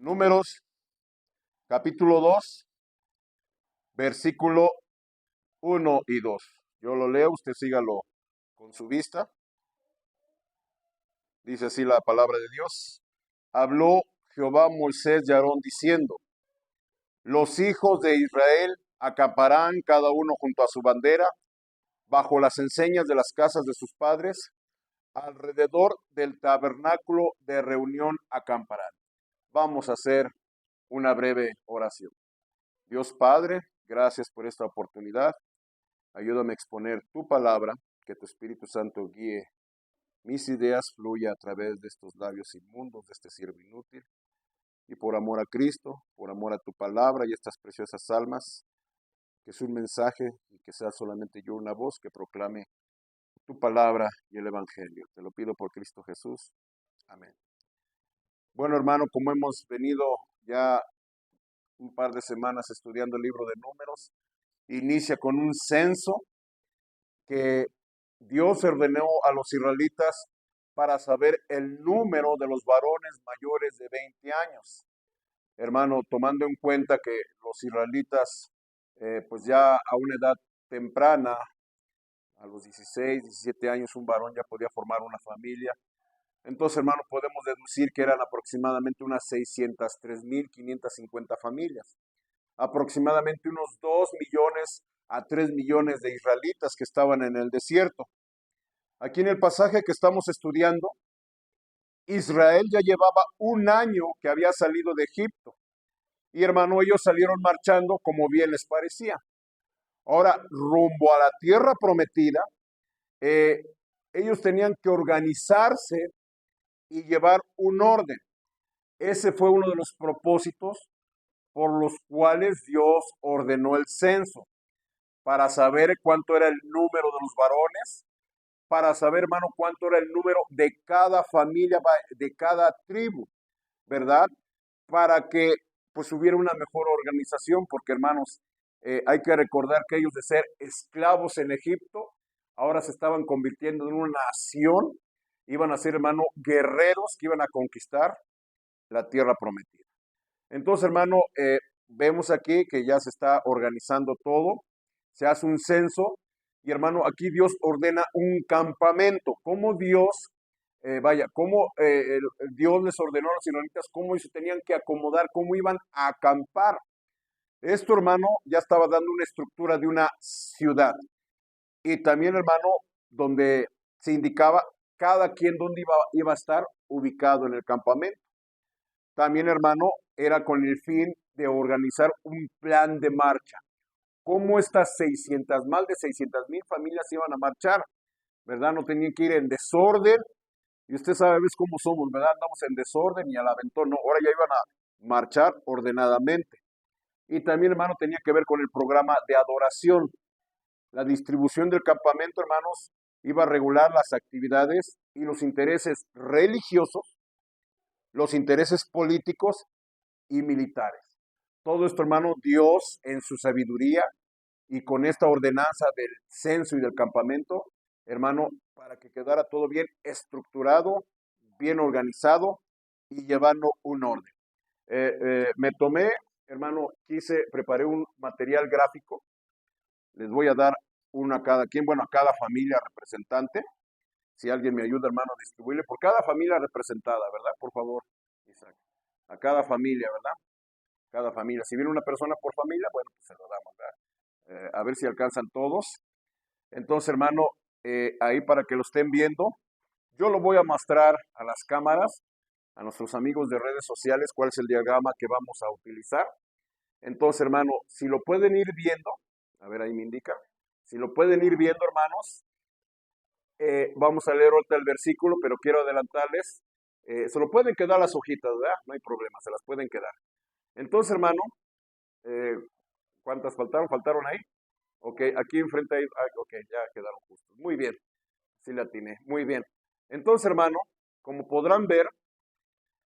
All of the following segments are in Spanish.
Números, capítulo 2, versículo 1 y 2. Yo lo leo, usted sígalo con su vista. Dice así la palabra de Dios. Habló Jehová a Moisés y a Aarón diciendo, los hijos de Israel acamparán cada uno junto a su bandera, bajo las enseñas de las casas de sus padres, alrededor del tabernáculo de reunión acamparán. Vamos a hacer una breve oración. Dios Padre, gracias por esta oportunidad. Ayúdame a exponer tu palabra, que tu Espíritu Santo guíe mis ideas, fluya a través de estos labios inmundos, de este siervo inútil. Y por amor a Cristo, por amor a tu palabra y estas preciosas almas, que es un mensaje y que sea solamente yo una voz que proclame tu palabra y el Evangelio. Te lo pido por Cristo Jesús. Amén. Bueno, hermano, como hemos venido ya un par de semanas estudiando el libro de Números, inicia con un censo que Dios ordenó a los israelitas para saber el número de los varones mayores de 20 años. Hermano, tomando en cuenta que los israelitas, pues ya a una edad temprana, a los 16, 17 años, un varón ya podía formar una familia. Entonces, hermano, podemos deducir que eran aproximadamente unas 603.550 familias. Aproximadamente unos 2 millones a 3 millones de israelitas que estaban en el desierto. Aquí en el pasaje que estamos estudiando, Israel ya llevaba un año que había salido de Egipto. Y hermano, ellos salieron marchando como bien les parecía. Ahora, rumbo a la tierra prometida, ellos tenían que organizarse y llevar un orden. Ese fue uno de los propósitos por los cuales Dios ordenó el censo, para saber cuánto era el número de los varones, para saber, hermano, cuánto era el número de cada familia, de cada tribu, ¿verdad? Para que pues hubiera una mejor organización, porque hermanos, hay que recordar que ellos de ser esclavos en Egipto, ahora se estaban convirtiendo en una nación, iban a ser, hermano, guerreros que iban a conquistar la tierra prometida. Entonces, hermano, vemos aquí que ya se está organizando todo, se hace un censo, y hermano, aquí Dios ordena un campamento. ¿Cómo Dios, cómo Dios les ordenó a los israelitas cómo se tenían que acomodar, cómo iban a acampar? Esto, hermano, ya estaba dando una estructura de una ciudad. Y también, hermano, donde se indicaba cada quien dónde iba a estar ubicado en el campamento. También, hermano, era con el fin de organizar un plan de marcha. ¿Cómo estas 600, más de 600,000 familias iban a marchar? ¿Verdad? No tenían que ir en desorden. Y usted sabe, ves cómo somos, ¿verdad? Andamos en desorden y al aventón, no. Ahora ya iban a marchar ordenadamente. Y también, hermano, tenía que ver con el programa de adoración. La distribución del campamento, hermanos, iba a regular las actividades y los intereses religiosos, los intereses políticos y militares. Todo esto, hermano, Dios en su sabiduría y con esta ordenanza del censo y del campamento, hermano, para que quedara todo bien estructurado, bien organizado y llevando un orden. Me tomé, hermano, preparé un material gráfico, les voy a dar uno a cada quien, bueno, a cada familia representante. Si alguien me ayuda, hermano, a distribuirle por cada familia representada, ¿verdad? Por favor, Isaac. A cada familia, ¿verdad? Cada familia. Si viene una persona por familia, bueno, pues se lo damos, ¿verdad? A ver si alcanzan todos. Entonces, hermano, ahí para que lo estén viendo, yo lo voy a mostrar a las cámaras, a nuestros amigos de redes sociales, cuál es el diagrama que vamos a utilizar. Entonces, hermano, si lo pueden ir viendo, a ver, ahí me indica, si lo pueden ir viendo, hermanos, vamos a leer ahorita el versículo, pero quiero adelantarles, se lo pueden quedar las hojitas, ¿verdad? No hay problema, se las pueden quedar. Entonces, hermano, ¿cuántas faltaron? ¿Faltaron ahí? Ok, aquí enfrente hay, ok, ya quedaron justos. Muy bien, sí la atiné, muy bien. Entonces, hermano, como podrán ver,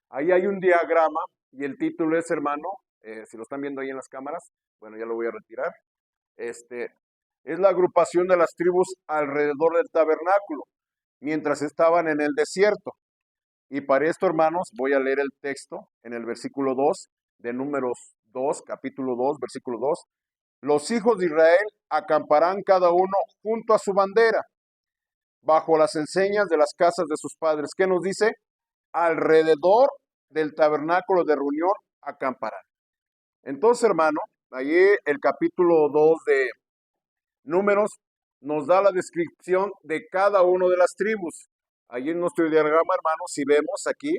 ahí hay un diagrama y el título es, hermano, si lo están viendo ahí en las cámaras, bueno, ya lo voy a retirar. Es la agrupación de las tribus alrededor del tabernáculo, mientras estaban en el desierto. Y para esto, hermanos, voy a leer el texto en el versículo 2 de Números 2, capítulo 2, versículo 2. Los hijos de Israel acamparán cada uno junto a su bandera, bajo las enseñas de las casas de sus padres. ¿Qué nos dice? Alrededor del tabernáculo de reunión acamparán. Entonces, hermano, allí el capítulo 2 de Números nos da la descripción de cada una de las tribus. Allí en nuestro diagrama, hermanos, si vemos aquí,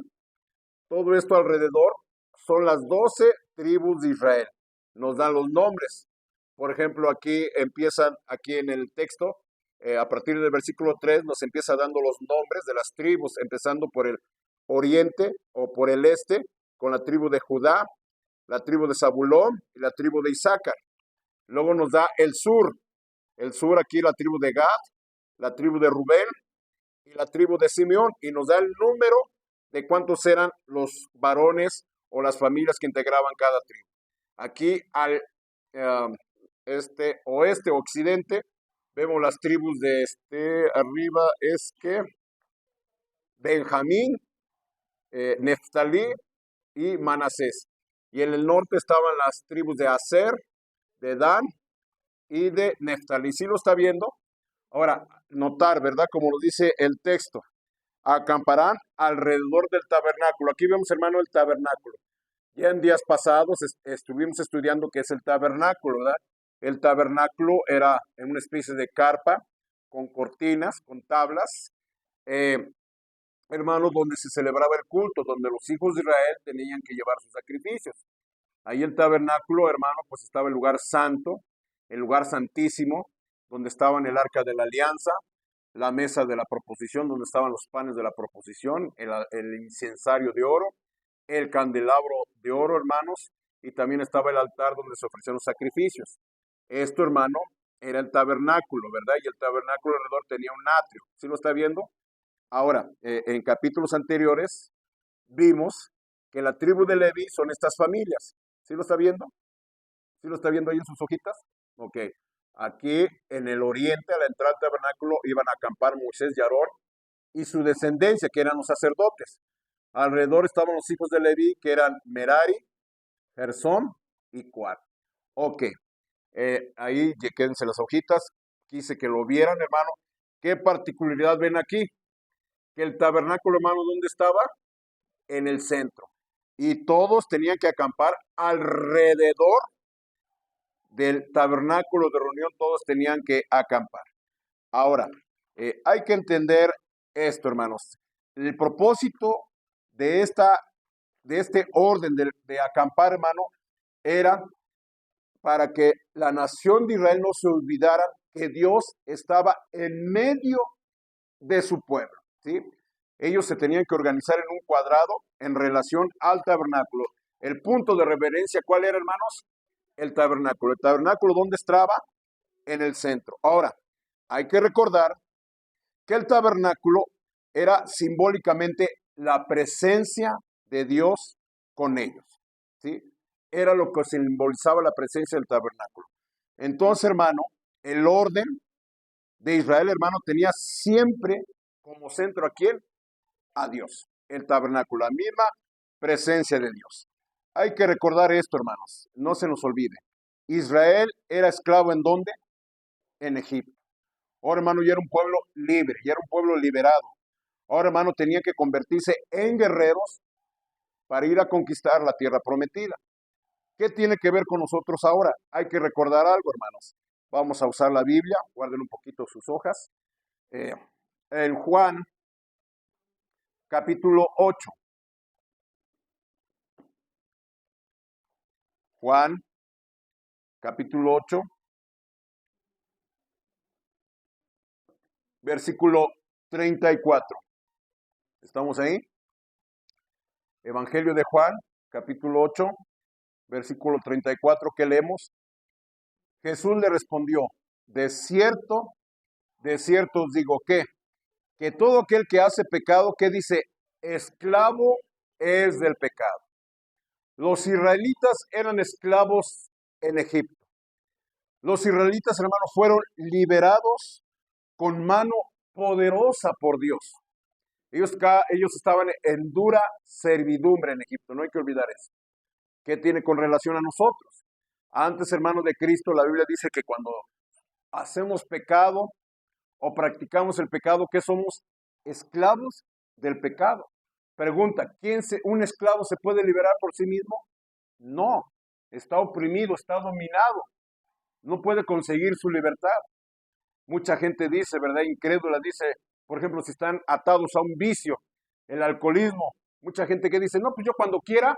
todo esto alrededor son las 12 tribus de Israel. Nos dan los nombres. Por ejemplo, aquí empiezan, aquí en el texto, a partir del versículo 3, nos empieza dando los nombres de las tribus, empezando por el oriente o por el este, con la tribu de Judá, la tribu de Zabulón y la tribu de Isaacar. Luego nos da el sur aquí la tribu de Gad, la tribu de Rubén y la tribu de Simeón, y nos da el número de cuántos eran los varones o las familias que integraban cada tribu. Aquí al oeste, occidente, vemos las tribus de arriba, es que Benjamín, Neftalí y Manasés. Y en el norte estaban las tribus de Aser, de Dan y de Neftalí. ¿Sí lo está viendo? Ahora, notar, ¿verdad? Como lo dice el texto, acamparán alrededor del tabernáculo. Aquí vemos, hermano, el tabernáculo. Ya en días pasados estuvimos estudiando qué es el tabernáculo, ¿verdad? El tabernáculo era en una especie de carpa con cortinas, con tablas, hermano, donde se celebraba el culto, donde los hijos de Israel tenían que llevar sus sacrificios. Ahí el tabernáculo, hermano, pues estaba el lugar santo, el lugar santísimo, donde estaban el arca de la alianza, la mesa de la proposición, donde estaban los panes de la proposición, el incensario de oro, el candelabro de oro, hermanos, y también estaba el altar donde se ofrecían los sacrificios. Esto, hermano, era el tabernáculo, ¿verdad? Y el tabernáculo alrededor tenía un atrio. ¿Sí lo está viendo? Ahora, en capítulos anteriores vimos que la tribu de Leví son estas familias. ¿Sí lo está viendo? ¿Sí lo está viendo ahí en sus hojitas? Ok. Aquí en el oriente, a la entrada del tabernáculo, iban a acampar Moisés y Aarón y su descendencia, que eran los sacerdotes. Alrededor estaban los hijos de Leví, que eran Merari, Gersón y Coat. Ok. Ahí quédense las hojitas. Quise que lo vieran, hermano. ¿Qué particularidad ven aquí? Que el tabernáculo, hermano, ¿dónde estaba? En el centro. Y todos tenían que acampar alrededor del tabernáculo de reunión, todos tenían que acampar. Ahora, hay que entender esto, hermanos. El propósito de, este orden de acampar, hermano, era para que la nación de Israel no se olvidara que Dios estaba en medio de su pueblo, ¿sí? Ellos se tenían que organizar en un cuadrado en relación al tabernáculo. El punto de reverencia, ¿cuál era, hermanos? El tabernáculo. ¿El tabernáculo dónde estaba? En el centro. Ahora, hay que recordar que el tabernáculo era simbólicamente la presencia de Dios con ellos, ¿sí? Era lo que simbolizaba la presencia del tabernáculo. Entonces, hermano, el orden de Israel, hermano, tenía siempre como centro a quién? A Dios. El tabernáculo, la misma presencia de Dios. Hay que recordar esto, hermanos, no se nos olvide. Israel era esclavo ¿en dónde? En Egipto. Ahora, hermano, ya era un pueblo libre, ya era un pueblo liberado. Ahora, hermano, tenía que convertirse en guerreros para ir a conquistar la tierra prometida. ¿Qué tiene que ver con nosotros ahora? Hay que recordar algo, hermanos. Vamos a usar la Biblia, guarden un poquito sus hojas. En Juan, capítulo 8. Juan, capítulo 8, versículo 34. ¿Estamos ahí? Evangelio de Juan, capítulo 8, versículo 34, ¿qué leemos? Jesús le respondió, de cierto os digo que todo aquel que hace pecado, ¿qué dice? Esclavo es del pecado. Los israelitas eran esclavos en Egipto. Los israelitas, hermanos, fueron liberados con mano poderosa por Dios. Ellos estaban en dura servidumbre en Egipto, no hay que olvidar eso. ¿Qué tiene con relación a nosotros? Antes, hermanos de Cristo, la Biblia dice que cuando hacemos pecado o practicamos el pecado, ¿qué somos? Esclavos del pecado. Pregunta, ¿un esclavo se puede liberar por sí mismo? No, está oprimido, está dominado, no puede conseguir su libertad. Mucha gente dice, ¿verdad? Incrédula, dice, por ejemplo, si están atados a un vicio, el alcoholismo, mucha gente que dice, no, pues yo cuando quiera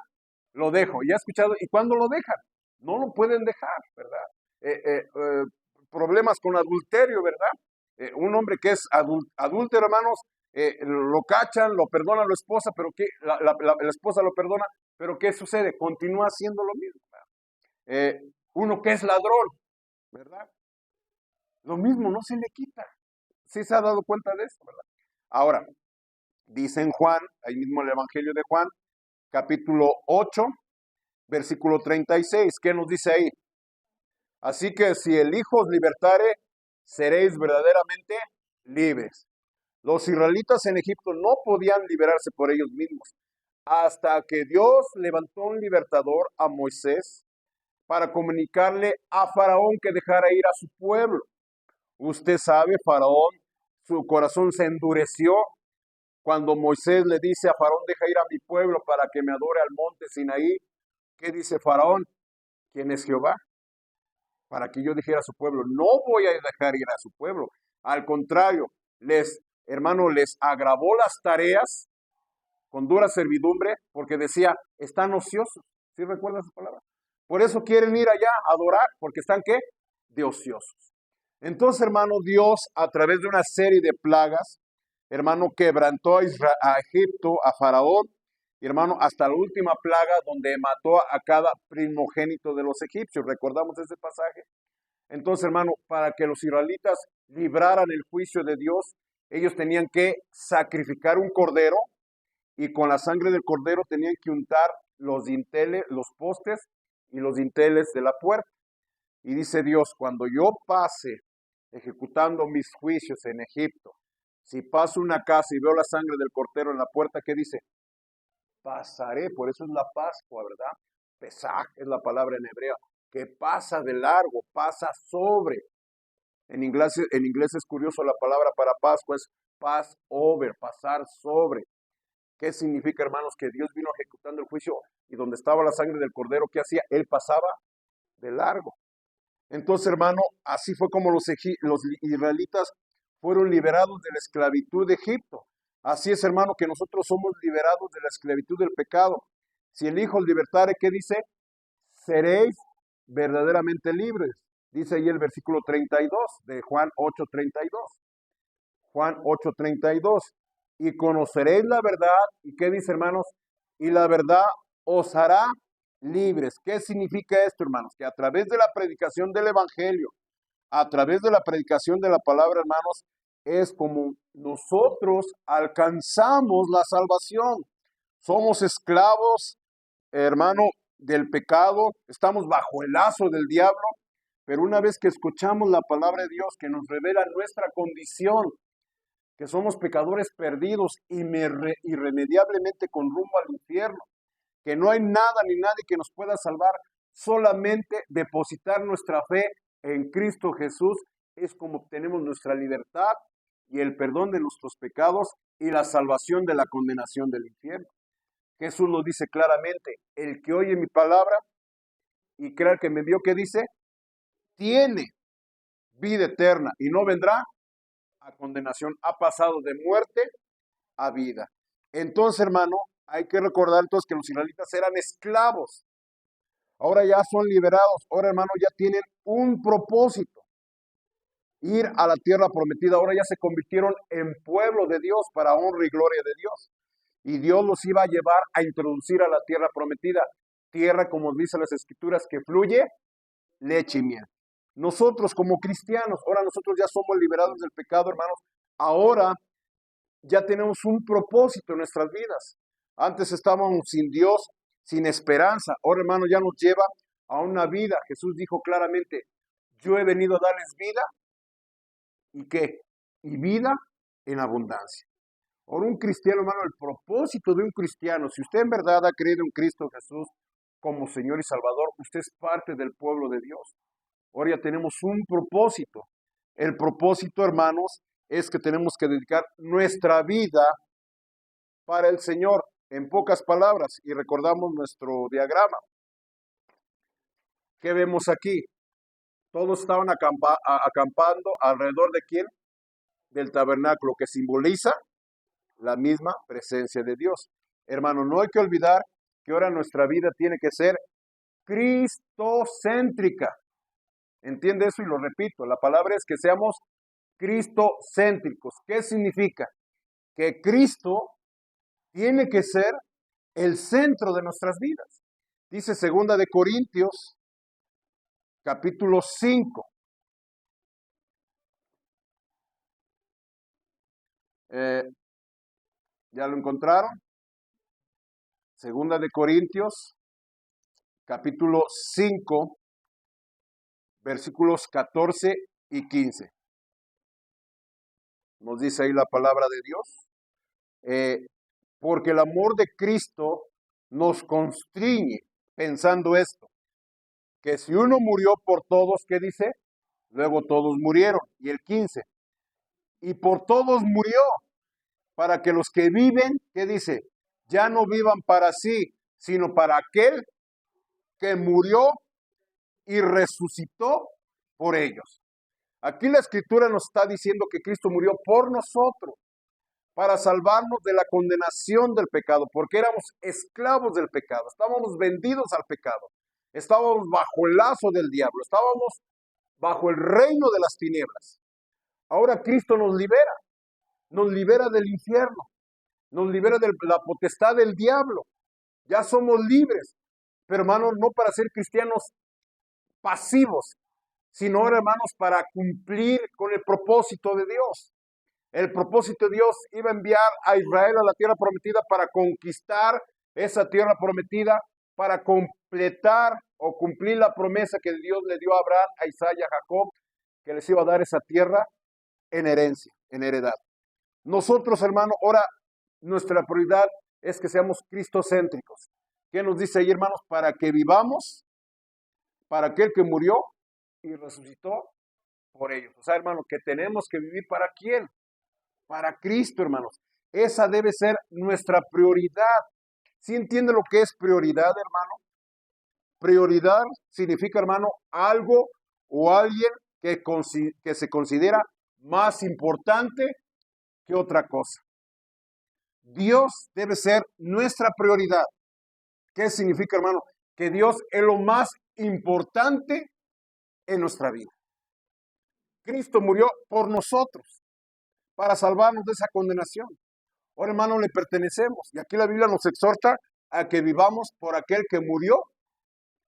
lo dejo. Ya he escuchado, ¿y cuándo lo dejan? No lo pueden dejar, ¿verdad? Problemas con adulterio, ¿verdad? Un hombre que es adúltero, hermanos, lo cachan, lo perdona la esposa, pero la esposa lo perdona, pero ¿qué sucede? Continúa haciendo lo mismo. Uno que es ladrón, ¿verdad? Lo mismo, no se le quita. ¿Sí se ha dado cuenta de eso, verdad? Ahora, dice en Juan, ahí mismo el Evangelio de Juan, capítulo 8, versículo 36, ¿qué nos dice ahí? Así que si el Hijo os libertare, seréis verdaderamente libres. Los israelitas en Egipto no podían liberarse por ellos mismos, hasta que Dios levantó un libertador, a Moisés, para comunicarle a Faraón que dejara ir a su pueblo. Usted sabe, Faraón, su corazón se endureció cuando Moisés le dice a Faraón, deja ir a mi pueblo para que me adore al monte Sinaí. ¿Qué dice Faraón? ¿Quién es Jehová? Para que yo dijera a su pueblo, no voy a dejar ir a su pueblo. Al contrario, hermano, les agravó las tareas con dura servidumbre porque decía, están ociosos. ¿Sí recuerdas esa palabra? Por eso quieren ir allá a adorar, porque están, ¿qué? De ociosos. Entonces, hermano, Dios, a través de una serie de plagas, hermano, quebrantó a Egipto, a Faraón, y hermano, hasta la última plaga donde mató a cada primogénito de los egipcios. ¿Recordamos ese pasaje? Entonces, hermano, para que los israelitas libraran el juicio de Dios, ellos tenían que sacrificar un cordero y con la sangre del cordero tenían que untar los dinteles, los postes y los dinteles de la puerta. Y dice Dios, cuando yo pase ejecutando mis juicios en Egipto, si paso una casa y veo la sangre del cordero en la puerta, ¿qué dice? Pasaré, por eso es la Pascua, ¿verdad? Pesaj es la palabra en hebreo, que pasa de largo, pasa sobre. En inglés es curioso, la palabra para Pascua es pass over, pasar sobre. ¿Qué significa, hermanos? Que Dios vino ejecutando el juicio y donde estaba la sangre del cordero, ¿qué hacía? Él pasaba de largo. Entonces, hermano, así fue como los israelitas fueron liberados de la esclavitud de Egipto. Así es, hermano, que nosotros somos liberados de la esclavitud del pecado. Si el Hijo os libertare, ¿qué dice? Seréis verdaderamente libres. Dice ahí el versículo 32 de Juan 8:32. Juan 8:32. Y conoceréis la verdad. ¿Y qué dice, hermanos? Y la verdad os hará libres. ¿Qué significa esto, hermanos? Que a través de la predicación del Evangelio, a través de la predicación de la palabra, hermanos, es como nosotros alcanzamos la salvación. Somos esclavos, hermano, del pecado, estamos bajo el lazo del diablo, pero una vez que escuchamos la palabra de Dios que nos revela nuestra condición, que somos pecadores perdidos irremediablemente con rumbo al infierno, que no hay nada ni nadie que nos pueda salvar, solamente depositar nuestra fe en Cristo Jesús es como obtenemos nuestra libertad y el perdón de nuestros pecados y la salvación de la condenación del infierno. Jesús lo dice claramente, el que oye mi palabra y crea que me envió, ¿qué dice? Tiene vida eterna y no vendrá a condenación, ha pasado de muerte a vida. Entonces, hermano, hay que recordar entonces que los israelitas eran esclavos. Ahora ya son liberados. Ahora, hermano, ya tienen un propósito. Ir a la tierra prometida. Ahora ya se convirtieron en pueblo de Dios para honra y gloria de Dios. Y Dios los iba a llevar a introducir a la tierra prometida. Tierra, como dicen las escrituras, que fluye leche y miel. Nosotros como cristianos, ahora nosotros ya somos liberados del pecado, hermanos. Ahora ya tenemos un propósito en nuestras vidas. Antes estábamos sin Dios, sin esperanza. Ahora, hermano, ya nos lleva a una vida. Jesús dijo claramente, yo he venido a darles vida. ¿Y qué? Y vida en abundancia. Ahora un cristiano, hermano, el propósito de un cristiano, si usted en verdad ha creído en Cristo Jesús como Señor y Salvador, usted es parte del pueblo de Dios. Ahora ya tenemos un propósito. El propósito, hermanos, es que tenemos que dedicar nuestra vida para el Señor, en pocas palabras, y recordamos nuestro diagrama. ¿Qué vemos aquí? Todos estaban acampando alrededor de quién? Del tabernáculo, que simboliza la misma presencia de Dios. Hermano, no hay que olvidar que ahora nuestra vida tiene que ser cristocéntrica. ¿Entiende eso? Y lo repito, la palabra es que seamos cristocéntricos. ¿Qué significa? Que Cristo tiene que ser el centro de nuestras vidas. Dice 2 de Corintios, capítulo 5. ¿Ya lo encontraron? 2 de Corintios, capítulo 5, versículos 14 y 15. Nos dice ahí la palabra de Dios. Porque el amor de Cristo nos constriñe, pensando esto, que si uno murió por todos, ¿qué dice? Luego todos murieron. Y el 15, y por todos murió, para que los que viven, ¿qué dice? Ya no vivan para sí, sino para aquel que murió y resucitó por ellos. Aquí la Escritura nos está diciendo que Cristo murió por nosotros, para salvarnos de la condenación del pecado, porque éramos esclavos del pecado, estábamos vendidos al pecado, estábamos bajo el lazo del diablo, estábamos bajo el reino de las tinieblas. Ahora Cristo nos libera del infierno, nos libera de la potestad del diablo. Ya somos libres, pero hermanos, no para ser cristianos pasivos, sino hermanos para cumplir con el propósito de Dios. El propósito de Dios iba a enviar a Israel a la tierra prometida para conquistar esa tierra prometida, para completar o cumplir la promesa que Dios le dio a Abraham, a Isaac y a Jacob, que les iba a dar esa tierra en herencia, en heredad. Nosotros, hermano, ahora nuestra prioridad es que seamos cristocéntricos. ¿Qué nos dice ahí, hermanos? Para que vivamos para aquel que murió y resucitó por ellos. O sea, hermano, que tenemos que vivir ¿para quién? Para Cristo, hermanos. Esa debe ser nuestra prioridad. ¿Sí entiende lo que es prioridad, hermano? Prioridad significa, hermano, algo o alguien que se considera más importante que otra cosa. Dios debe ser nuestra prioridad. ¿Qué significa, hermano? Que Dios es lo más importante en nuestra vida. Cristo murió por nosotros, para salvarnos de esa condenación. Ahora, hermano, le pertenecemos. Y aquí la Biblia nos exhorta a que vivamos por aquel que murió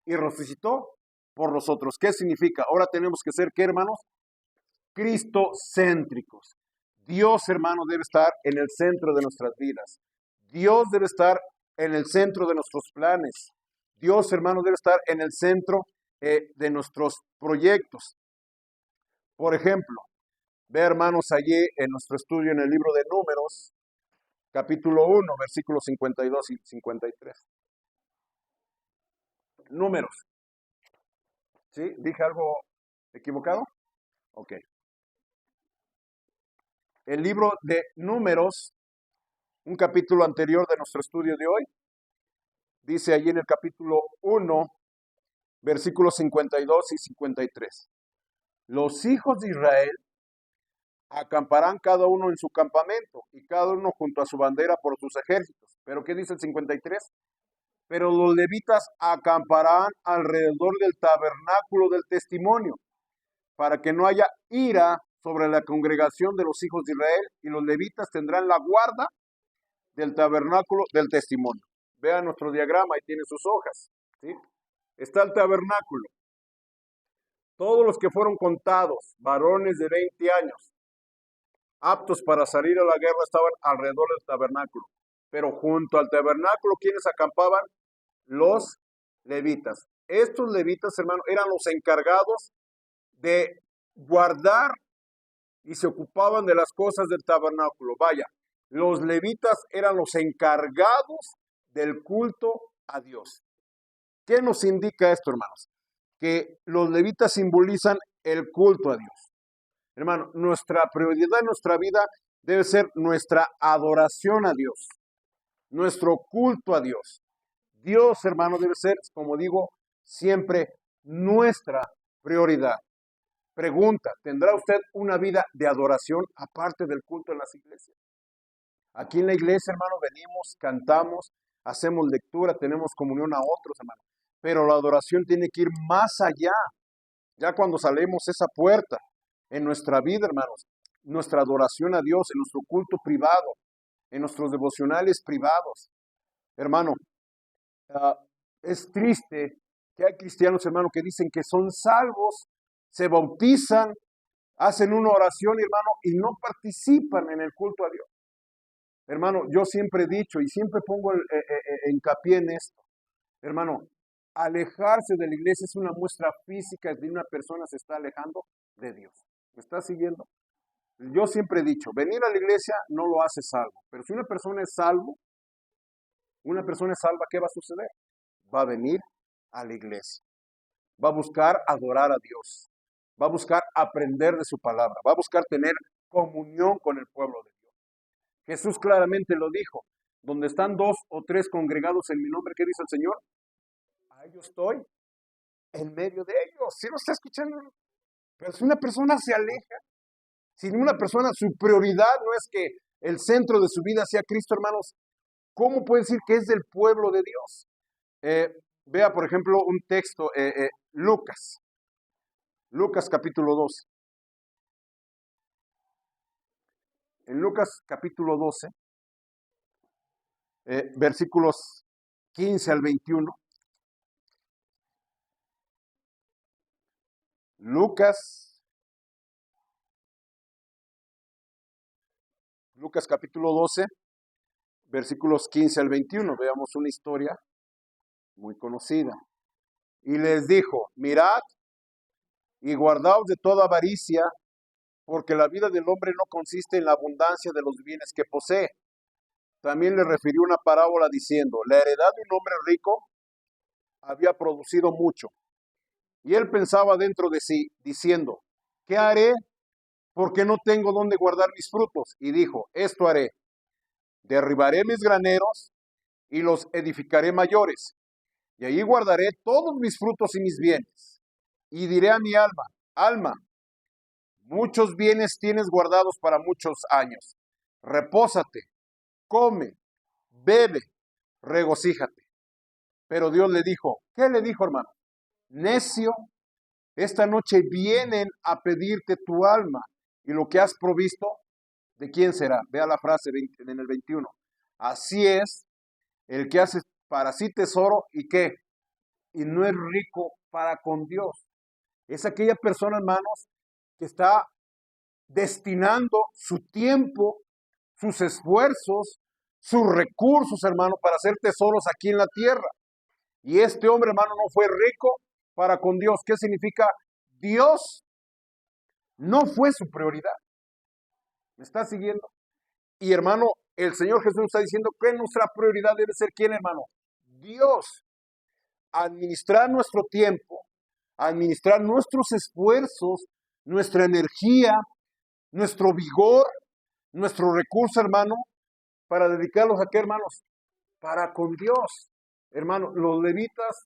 y resucitó por nosotros. ¿Qué significa? Ahora tenemos que ser, ¿qué, hermanos? Cristocéntricos. Dios, hermano, debe estar en el centro de nuestras vidas. Dios debe estar en el centro de nuestros planes. Dios, hermano, debe estar en el centro de nuestros proyectos. Por ejemplo, ve, hermanos, allí en nuestro estudio en el libro de Números, capítulo 1, versículos 52 y 53. Números. ¿Sí? ¿Dije algo equivocado? Ok. El libro de Números, un capítulo anterior de nuestro estudio de hoy, dice allí en el capítulo 1, versículos 52 y 53. Los hijos de Israel acamparán cada uno en su campamento y cada uno junto a su bandera por sus ejércitos. ¿Pero qué dice el 53? Pero los levitas acamparán alrededor del tabernáculo del testimonio, para que no haya ira sobre la congregación de los hijos de Israel, y los levitas tendrán la guarda del tabernáculo del testimonio. Vean nuestro diagrama, ahí tiene sus hojas, ¿sí? Está el tabernáculo. Todos los que fueron contados, varones de 20 años, aptos para salir a la guerra, estaban alrededor del tabernáculo. Pero junto al tabernáculo, ¿quiénes acampaban? Los levitas. Estos levitas, hermano, eran los encargados de guardar y se ocupaban de las cosas del tabernáculo. Vaya, Los levitas eran los encargados del culto a Dios. ¿Qué nos indica esto, hermanos? Que los levitas simbolizan el culto a Dios. Hermano, nuestra prioridad en nuestra vida debe ser nuestra adoración a Dios, nuestro culto a Dios. Dios, hermano, debe ser, como digo, siempre nuestra prioridad. Pregunta, ¿tendrá usted una vida de adoración aparte del culto en las iglesias? Aquí en la iglesia, hermano, venimos, cantamos, hacemos lectura, tenemos comunión a otros, hermano. Pero la adoración tiene que ir más allá. Ya cuando salimos esa puerta en nuestra vida, hermanos, nuestra adoración a Dios, en nuestro culto privado, en nuestros devocionales privados. Hermano, es triste que hay cristianos, hermano, que dicen que son salvos, se bautizan, hacen una oración, hermano, y no participan en el culto a Dios. Hermano, yo siempre he dicho y siempre pongo hincapié en esto. Hermano, alejarse de la iglesia es una muestra física de una persona se está alejando de Dios. ¿Me está siguiendo? Yo siempre he dicho, venir a la iglesia no lo hace salvo. Pero si una persona es salvo, una persona es salva, ¿qué va a suceder? Va a venir a la iglesia. Va a buscar adorar a Dios. Va a buscar aprender de su palabra. Va a buscar tener comunión con el pueblo de Dios. Jesús claramente lo dijo. Donde están 2 o 3 congregados en mi nombre, ¿qué dice el Señor? A ellos estoy en medio de ellos. ¿Sí lo está escuchando? Pero si una persona se aleja, si una persona, su prioridad no es que el centro de su vida sea Cristo, hermanos, ¿cómo puede decir que es del pueblo de Dios? Vea, por ejemplo, un texto, Lucas capítulo 12. En Lucas capítulo 12, versículos 15 al 21. Lucas capítulo 12, versículos 15 al 21. Veamos una historia muy conocida. Y les dijo, mirad y guardaos de toda avaricia, porque la vida del hombre no consiste en la abundancia de los bienes que posee. También le refirió una parábola diciendo, la heredad de un hombre rico había producido mucho. Y él pensaba dentro de sí, diciendo, ¿qué haré? Porque no tengo dónde guardar mis frutos. Y dijo, esto haré, derribaré mis graneros y los edificaré mayores. Y allí guardaré todos mis frutos y mis bienes. Y diré a mi alma, alma, muchos bienes tienes guardados para muchos años. Repósate, come, bebe, regocíjate. Pero Dios le dijo, ¿qué le dijo, hermano? Necio, esta noche vienen a pedirte tu alma y lo que has provisto, ¿de quién será? Vea la frase en el 21. Así es el que hace para sí tesoro y qué, y no es rico para con Dios. Es aquella persona, hermanos, que está destinando su tiempo, sus esfuerzos, sus recursos, hermano, para hacer tesoros aquí en la tierra. Y este hombre, hermano, no fue rico para con Dios. ¿Qué significa? Dios no fue su prioridad. ¿Me está siguiendo? Y hermano, el Señor Jesús está diciendo que nuestra prioridad debe ser ¿quién, hermano? Dios. Administrar nuestro tiempo, administrar nuestros esfuerzos, nuestra energía, nuestro vigor, nuestro recurso, hermano, para dedicarlos a qué, hermanos? Para con Dios. Hermano, los levitas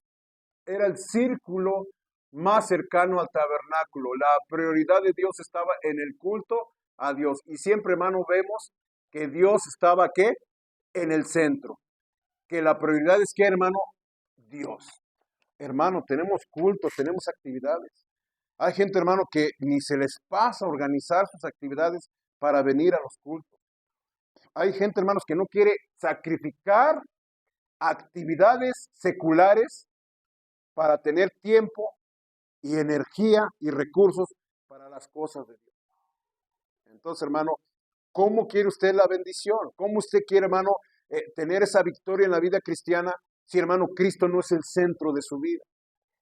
era el círculo más cercano al tabernáculo. La prioridad de Dios estaba en el culto a Dios. Y siempre, hermano, vemos que Dios estaba, ¿qué? En el centro. Que la prioridad es, ¿qué, hermano? Dios. Hermano, tenemos cultos, tenemos actividades. Hay gente, hermano, que ni se les pasa a organizar sus actividades para venir a los cultos. Hay gente, hermanos, que no quiere sacrificar actividades seculares para tener tiempo y energía y recursos para las cosas de Dios. Entonces, hermano, ¿cómo quiere usted la bendición? ¿Cómo usted quiere, hermano, tener esa victoria en la vida cristiana si, hermano, Cristo no es el centro de su vida?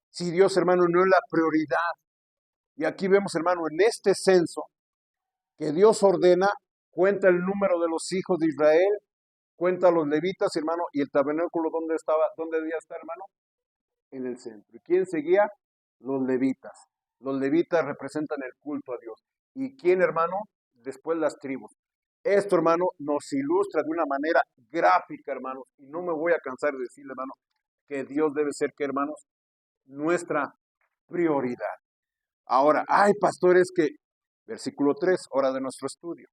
Si Dios, hermano, no es la prioridad. Y aquí vemos, hermano, en este censo que Dios ordena cuenta el número de los hijos de Israel, cuenta a los levitas, hermano, y el tabernáculo, ¿dónde estaba? ¿Dónde debía estar, hermano? En el centro. ¿Y quién seguía? Los levitas. Los levitas representan el culto a Dios. ¿Y quién, hermano? Después las tribus. Esto, hermano, nos ilustra de una manera gráfica, hermanos, y no me voy a cansar de decirle, hermano, que Dios debe ser, ¿qué, hermanos? Nuestra prioridad. Ahora, hay pastores que, versículo 3, hora de nuestro estudio.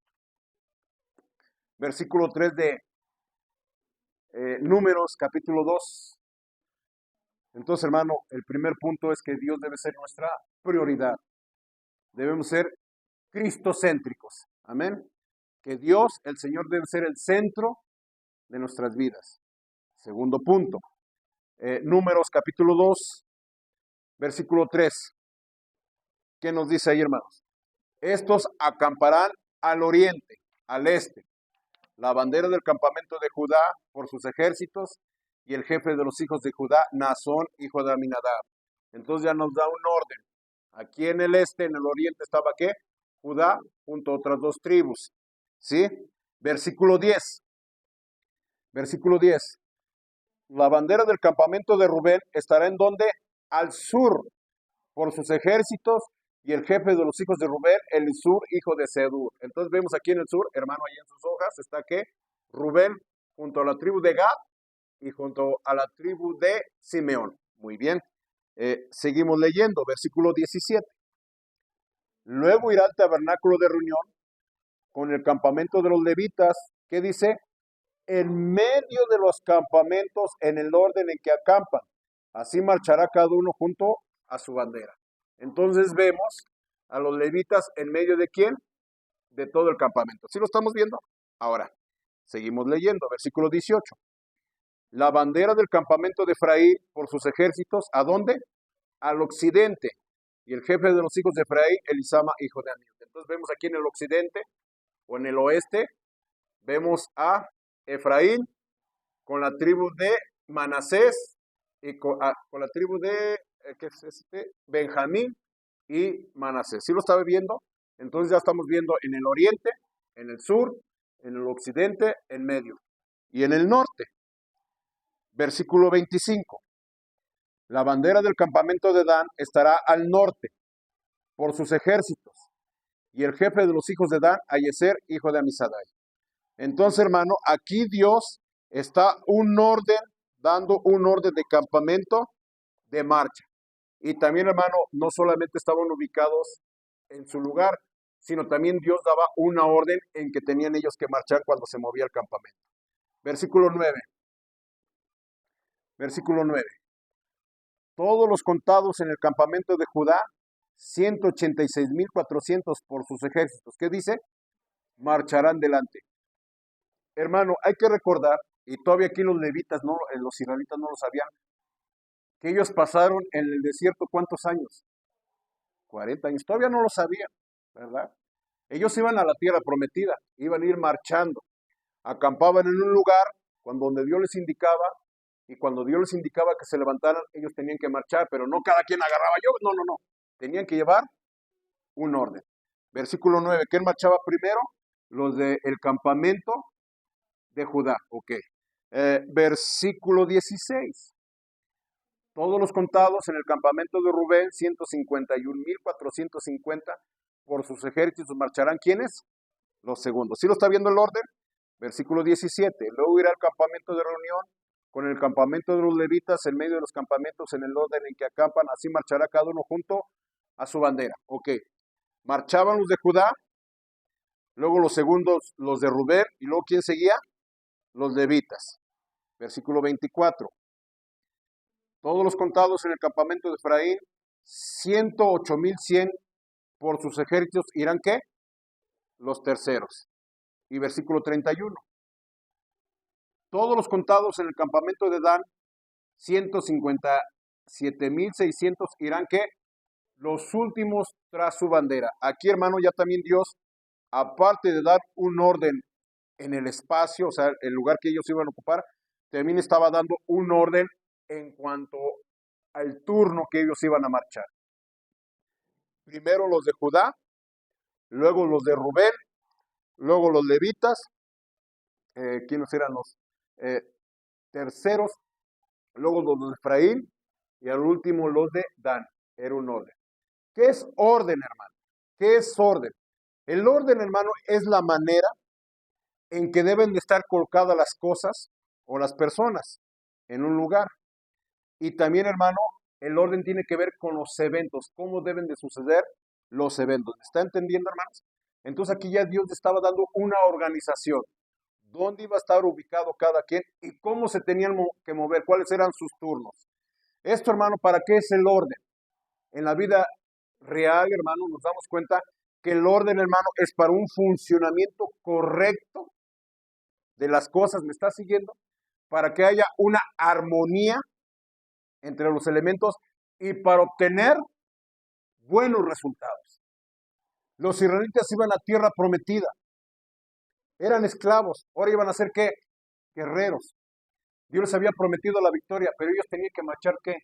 Versículo 3 de Números, capítulo 2. Entonces, hermano, el primer punto es que Dios debe ser nuestra prioridad. Debemos ser cristocéntricos. Amén. Que Dios, el Señor, debe ser el centro de nuestras vidas. Segundo punto. Números, capítulo 2, versículo 3. ¿Qué nos dice ahí, hermanos? Estos acamparán al oriente, al este. La bandera del campamento de Judá por sus ejércitos y el jefe de los hijos de Judá, Naasón, hijo de Aminadab. Entonces ya nos da un orden. Aquí en el este, en el oriente estaba ¿qué? Judá junto a otras dos tribus. ¿Sí? Versículo 10. Versículo 10. La bandera del campamento de Rubén estará en donde? Al sur, por sus ejércitos, y el jefe de los hijos de Rubén, Elisur, hijo de Sedur. Entonces vemos aquí en el sur, hermano, ahí en sus hojas, está ¿qué? Rubén, junto a la tribu de Gad, y junto a la tribu de Simeón. Muy bien. Seguimos leyendo, versículo 17. Luego irá al tabernáculo de reunión con el campamento de los levitas, ¿qué dice? En medio de los campamentos, en el orden en que acampan. Así marchará cada uno junto a su bandera. Entonces vemos a los levitas en medio de ¿quién? De todo el campamento. ¿Sí lo estamos viendo? Ahora, seguimos leyendo, versículo 18. La bandera del campamento de Efraín por sus ejércitos, ¿a dónde? Al occidente. Y el jefe de los hijos de Efraín, Elisama, hijo de Amiud. Entonces vemos aquí en el occidente o en el oeste, vemos a Efraín con la tribu de Manasés y con la tribu de ¿qué es este? Benjamín y Manasés. ¿Sí lo estaba viendo? Entonces ya estamos viendo en el oriente, en el sur, en el occidente, en medio y en el norte. Versículo 25. La bandera del campamento de Dan estará al norte por sus ejércitos, y el jefe de los hijos de Dan, Ayeser, hijo de Amisadai. Entonces, hermano, aquí Dios está dando un orden de campamento de marcha. Y también, hermano, no solamente estaban ubicados en su lugar, sino también Dios daba una orden en que tenían ellos que marchar cuando se movía el campamento. Versículo 9. Versículo 9. Todos los contados en el campamento de Judá, 186,400 por sus ejércitos. ¿Qué dice? Marcharán delante. Hermano, hay que recordar, y todavía aquí los levitas, no, los israelitas no lo sabían, que ellos pasaron en el desierto ¿cuántos años? 40 años. Todavía no lo sabían, ¿verdad? Ellos iban a la tierra prometida, iban a ir marchando, acampaban en un lugar donde Dios les indicaba, y cuando Dios les indicaba que se levantaran, ellos tenían que marchar, pero no cada quien agarraba yo, no. Tenían que llevar un orden. Versículo 9, ¿quién marchaba primero? Los del campamento de Judá, ok. Versículo 16. Todos los contados en el campamento de Rubén, 151,450 por sus ejércitos marcharán. ¿Quiénes? Los segundos. ¿Sí lo está viendo el orden? Versículo 17. Luego irá al campamento de reunión con el campamento de los levitas en medio de los campamentos en el orden en que acampan. Así marchará cada uno junto a su bandera. Ok. Marchaban los de Judá, luego los segundos los de Rubén, y luego ¿quién seguía? Los levitas. Versículo 24. Todos los contados en el campamento de Efraín, 108,100 por sus ejércitos, ¿irán qué? Los terceros. Y versículo 31. Todos los contados en el campamento de Dan, 157,600, ¿irán qué? Los últimos tras su bandera. Aquí, hermano, ya también Dios, aparte de dar un orden en el espacio, o sea, el lugar que ellos iban a ocupar, también estaba dando un orden en cuanto al turno que ellos iban a marchar. Primero los de Judá, luego los de Rubén, luego los levitas, ¿quiénes eran los eh, terceros? Luego los de Efraín y al último los de Dan. Era un orden. ¿Qué es orden, hermano? ¿Qué es orden? El orden, hermano, es la manera en que deben de estar colocadas las cosas o las personas en un lugar. Y también, hermano, el orden tiene que ver con los eventos, cómo deben de suceder los eventos. ¿Me está entendiendo, hermanos? Entonces aquí ya Dios estaba dando una organización, dónde iba a estar ubicado cada quien y cómo se tenían que mover, cuáles eran sus turnos. Esto, hermano, ¿para qué es el orden? En la vida real, hermano, nos damos cuenta que el orden, hermano, es para un funcionamiento correcto de las cosas, ¿me está siguiendo? Para que haya una armonía entre los elementos y para obtener buenos resultados. Los israelitas iban a tierra prometida, eran esclavos, ahora iban a ser ¿qué? Guerreros. Dios les había prometido la victoria, pero ellos tenían que marchar ¿qué?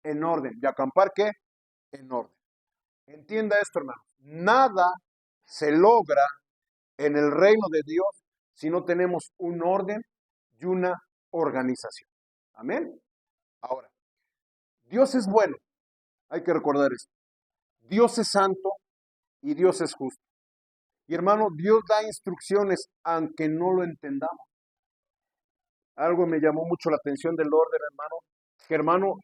En orden, y acampar ¿qué? En orden. Entienda esto, hermano. Nada se logra en el reino de Dios si no tenemos un orden y una organización. Amén. Ahora, Dios es bueno. Hay que recordar esto. Dios es santo y Dios es justo. Y hermano, Dios da instrucciones aunque no lo entendamos. Algo me llamó mucho la atención del orden, hermano, que hermano,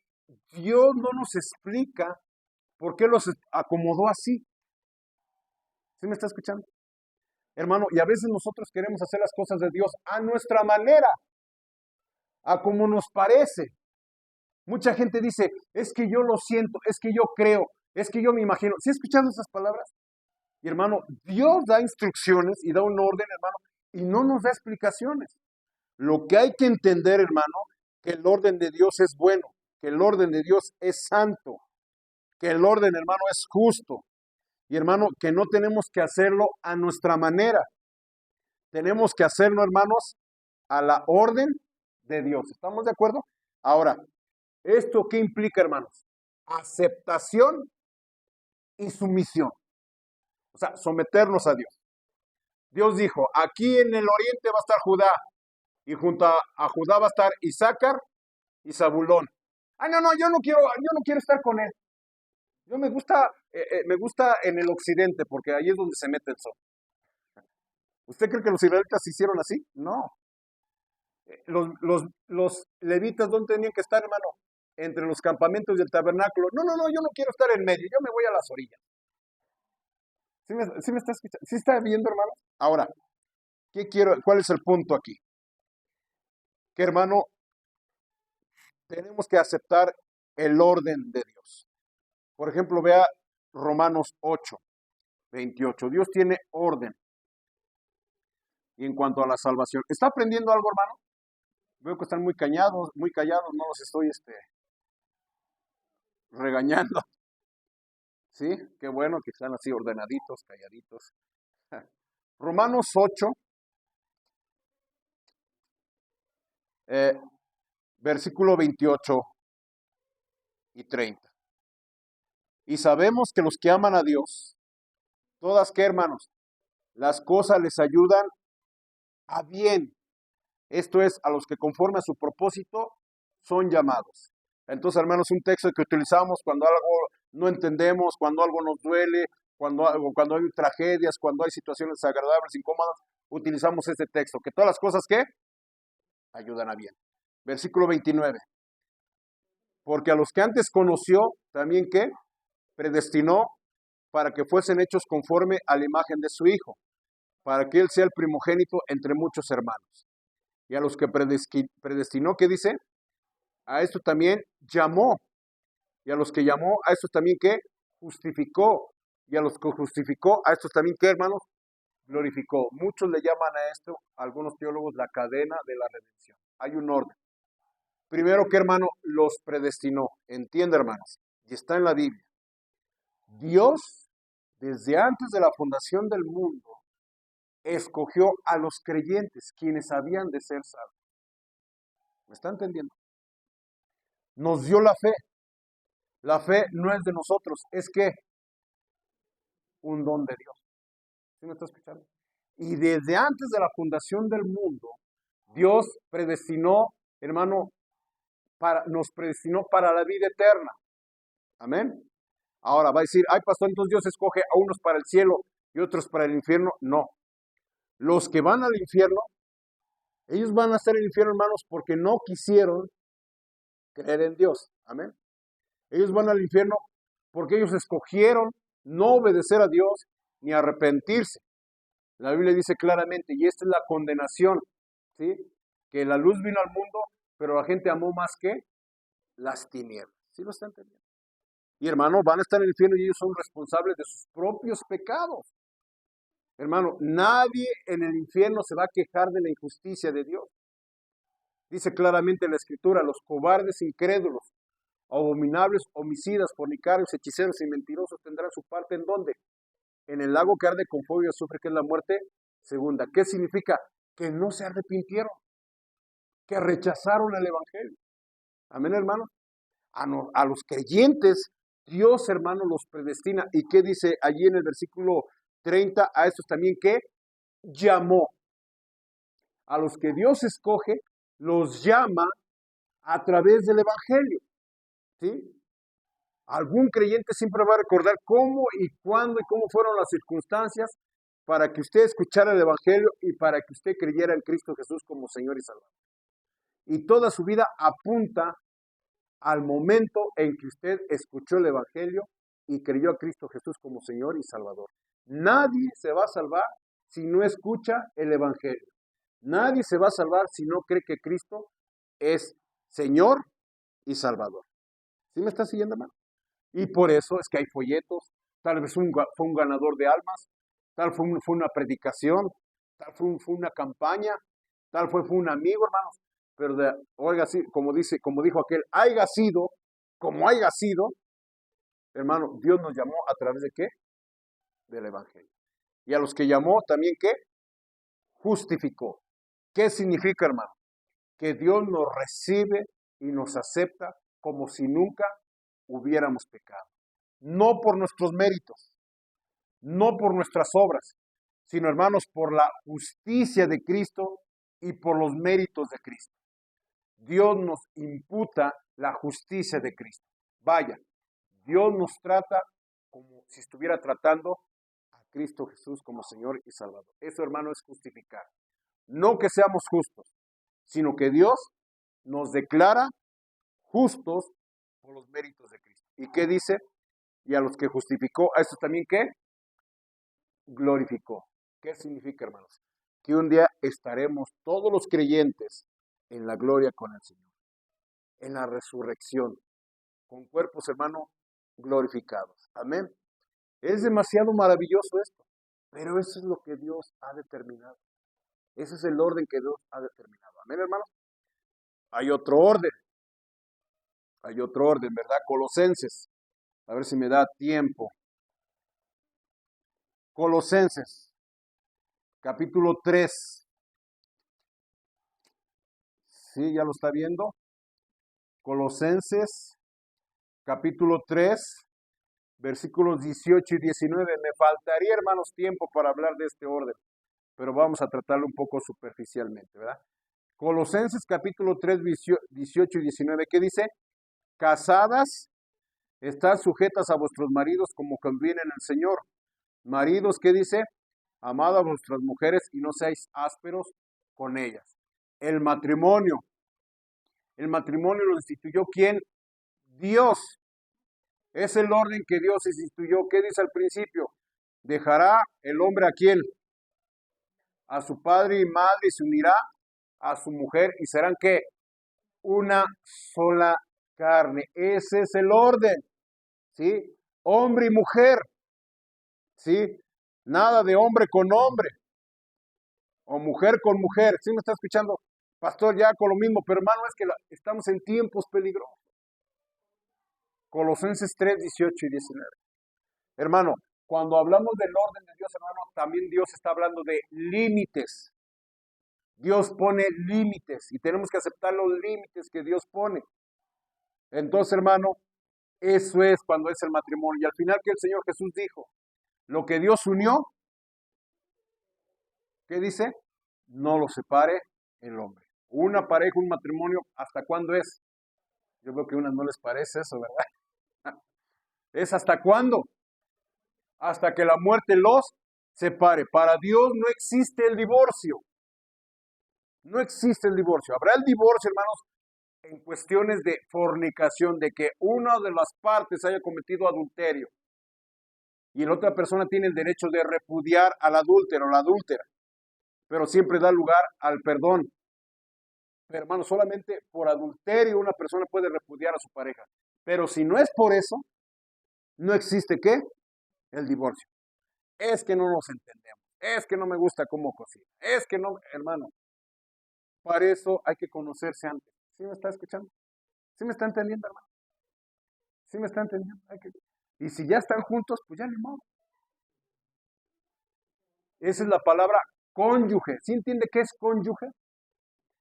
Dios no nos explica por qué los acomodó así. ¿Sí me está escuchando? Hermano, y a veces nosotros queremos hacer las cosas de Dios a nuestra manera, a como nos parece. Mucha gente dice, es que yo lo siento, es que yo creo, es que yo me imagino. ¿Sí escuchando esas palabras? Y hermano, Dios da instrucciones y da un orden, hermano, y no nos da explicaciones. Lo que hay que entender, hermano, que el orden de Dios es bueno, que el orden de Dios es santo, que el orden, hermano, es justo. Y hermano, que no tenemos que hacerlo a nuestra manera. Tenemos que hacerlo, hermanos, a la orden de Dios. ¿Estamos de acuerdo? Ahora, ¿esto qué implica, hermanos? Aceptación y sumisión. O sea, someternos a Dios. Dios dijo, aquí en el oriente va a estar Judá, y junto a Judá va a estar Isaacar y Zabulón. Ah, no, yo no quiero estar con él. Yo me gusta en el occidente, porque ahí es donde se mete el sol. ¿Usted cree que los israelitas se hicieron así? No. Los levitas, ¿dónde tenían que estar, hermano? Entre los campamentos y el tabernáculo. No, yo no quiero estar en medio, yo me voy a las orillas. ¿Sí me está escuchando? ¿Sí está viendo, hermano? Ahora, ¿cuál es el punto aquí? Que, hermano, tenemos que aceptar el orden de Dios. Por ejemplo, vea Romanos 8:28. Dios tiene orden. Y en cuanto a la salvación, ¿está aprendiendo algo, hermano? Veo que están muy callados, no los estoy regañando. ¿Sí? Qué bueno que están así ordenaditos, calladitos. Romanos 8, versículo 28 y 30. Y sabemos que los que aman a Dios, todas que, hermanos, las cosas les ayudan a bien. Esto es, a los que conforme a su propósito son llamados. Entonces, hermanos, un texto que utilizamos cuando algo no entendemos, cuando algo nos duele, cuando hay tragedias, cuando hay situaciones desagradables, incómodas, utilizamos este texto, que todas las cosas que ayudan a bien. Versículo 29. Porque a los que antes conoció, también que predestinó para que fuesen hechos conforme a la imagen de su Hijo, para que Él sea el primogénito entre muchos hermanos. Y a los que predestinó, ¿qué dice? A esto también llamó. Y a los que llamó, a estos también ¿qué? Justificó. Y a los que justificó, a estos también ¿qué, hermanos? Glorificó. Muchos le llaman a esto, algunos teólogos, la cadena de la redención. Hay un orden. Primero que, hermano, los predestinó. Entiende, hermanos. Y está en la Biblia. Dios, desde antes de la fundación del mundo, escogió a los creyentes, quienes habían de ser salvos. ¿Me está entendiendo? Nos dio la fe. La fe no es de nosotros, es que un don de Dios. ¿Sí me está escuchando? Y desde antes de la fundación del mundo, Dios predestinó, hermano, nos predestinó para la vida eterna. Amén. Ahora va a decir, ay pastor, entonces Dios escoge a unos para el cielo y otros para el infierno. No. Los que van al infierno, ellos van a estar en el infierno, hermanos, porque no quisieron creer en Dios. Amén. Ellos van al infierno porque ellos escogieron no obedecer a Dios ni arrepentirse. La Biblia dice claramente, y esta es la condenación, ¿sí? Que la luz vino al mundo, pero la gente amó más que las tinieblas. ¿Sí lo están entendiendo? Y hermano, van a estar en el infierno y ellos son responsables de sus propios pecados. Hermano, nadie en el infierno se va a quejar de la injusticia de Dios. Dice claramente en la Escritura, los cobardes, incrédulos, abominables, homicidas, fornicarios, hechiceros y mentirosos tendrán su parte ¿en dónde? En el lago que arde con fuego y azufre, que es la muerte segunda. ¿Qué significa? Que no se arrepintieron, que rechazaron el Evangelio. Amén, hermano. A los creyentes, Dios, hermano, los predestina. ¿Y qué dice allí en el versículo 30? A estos también que llamó. A los que Dios escoge, los llama a través del Evangelio. ¿Sí? Algún creyente siempre va a recordar cómo y cuándo y cómo fueron las circunstancias para que usted escuchara el Evangelio y para que usted creyera en Cristo Jesús como Señor y Salvador. Y toda su vida apunta al momento en que usted escuchó el Evangelio y creyó a Cristo Jesús como Señor y Salvador. Nadie se va a salvar si no escucha el Evangelio. Nadie se va a salvar si no cree que Cristo es Señor y Salvador. ¿Sí me está siguiendo, hermano? Y por eso es que hay folletos, tal vez fue un ganador de almas, tal fue una predicación, tal fue una campaña, tal fue un amigo, hermanos. Pero oiga, sí, como dijo aquel, haya sido, como haya sido, hermano, Dios nos llamó a través de ¿qué? Del Evangelio. Y a los que llamó también ¿qué? Justificó. ¿Qué significa, hermano? Que Dios nos recibe y nos acepta como si nunca hubiéramos pecado. No por nuestros méritos, no por nuestras obras, sino, hermanos, por la justicia de Cristo y por los méritos de Cristo. Dios nos imputa la justicia de Cristo. Vaya, Dios nos trata como si estuviera tratando a Cristo Jesús como Señor y Salvador. Eso, hermano, es justificar. No que seamos justos, sino que Dios nos declara justos por los méritos de Cristo. ¿Y qué dice? Y a los que justificó, ¿a estos también qué? Glorificó. ¿Qué significa, hermanos? Que un día estaremos todos los creyentes en la gloria con el Señor, en la resurrección, con cuerpos, hermano, glorificados. Amén. Es demasiado maravilloso esto, pero eso es lo que Dios ha determinado. Ese es el orden que Dios ha determinado. Amén, hermanos. Hay otro orden, ¿verdad? Colosenses. A ver si me da tiempo. Colosenses, capítulo 3. ¿Sí? ¿Ya lo está viendo? Colosenses, capítulo 3, versículos 18 y 19. Me faltaría, hermanos, tiempo para hablar de este orden, pero vamos a tratarlo un poco superficialmente, ¿verdad? Colosenses, capítulo 3, 18 y 19. ¿Qué dice? Casadas, estad sujetas a vuestros maridos como conviene en el Señor. Maridos, ¿qué dice? Amad a vuestras mujeres y no seáis ásperos con ellas. El matrimonio lo instituyó ¿quién? Dios. Es el orden que Dios instituyó. ¿Qué dice al principio? Dejará el hombre a quién? A su padre y madre y se unirá a su mujer y serán ¿qué? Una sola carne. Ese es el orden. ¿Sí? Hombre y mujer. ¿Sí? Nada de hombre con hombre. O mujer con mujer. ¿Sí me está escuchando? Pastor, ya con lo mismo, pero hermano, es que estamos en tiempos peligrosos. Colosenses 3, 18 y 19. Hermano, cuando hablamos del orden de Dios, hermano, también Dios está hablando de límites. Dios pone límites y tenemos que aceptar los límites que Dios pone. Entonces, hermano, eso es cuando es el matrimonio. Y al final que el Señor Jesús dijo, lo que Dios unió, ¿Qué dice? No lo separe el hombre. Una pareja, un matrimonio, ¿hasta cuándo es? Yo veo que a unas no les parece eso, ¿verdad? ¿Es hasta cuándo? Hasta que la muerte los separe. Para Dios no existe el divorcio. No existe el divorcio. Habrá el divorcio, hermanos, en cuestiones de fornicación, de que una de las partes haya cometido adulterio y la otra persona tiene el derecho de repudiar al adúltero o la adúltera, pero siempre da lugar al perdón. Pero, hermano, solamente por adulterio una persona puede repudiar a su pareja. Pero si no es por eso, no existe ¿qué? El divorcio. Es que no nos entendemos. Es que no me gusta cómo cocina. Es que no, hermano. Para eso hay que conocerse antes. ¿Sí me está escuchando? ¿Sí me está entendiendo, hermano? ¿Sí me está entendiendo? Y si ya están juntos, pues ya ni modo. Esa es la palabra cónyuge. ¿Sí entiende qué es cónyuge?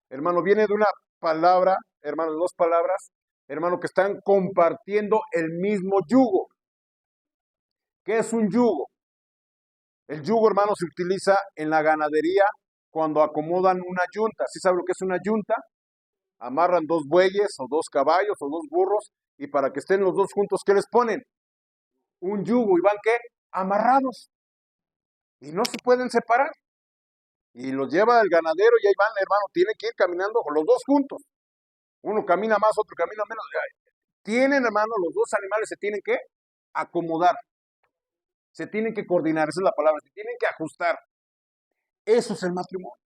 Hermano, viene de una palabra, hermano, dos palabras, hermano, que están compartiendo el mismo yugo. ¿Qué es un yugo? El yugo, hermano, se utiliza en la ganadería cuando acomodan una yunta. ¿Sí sabe lo que es una yunta? Amarran dos bueyes o dos caballos o dos burros y para que estén los dos juntos, ¿qué les ponen? Un yugo y van ¿qué? Amarrados. Y no se pueden separar. Y los lleva el ganadero y ahí van, hermano, tienen que ir caminando los dos juntos. Uno camina más, otro camina menos. Tienen, hermano, los dos animales se tienen que acomodar. Se tienen que coordinar, esa es la palabra, se tienen que ajustar. Eso es el matrimonio.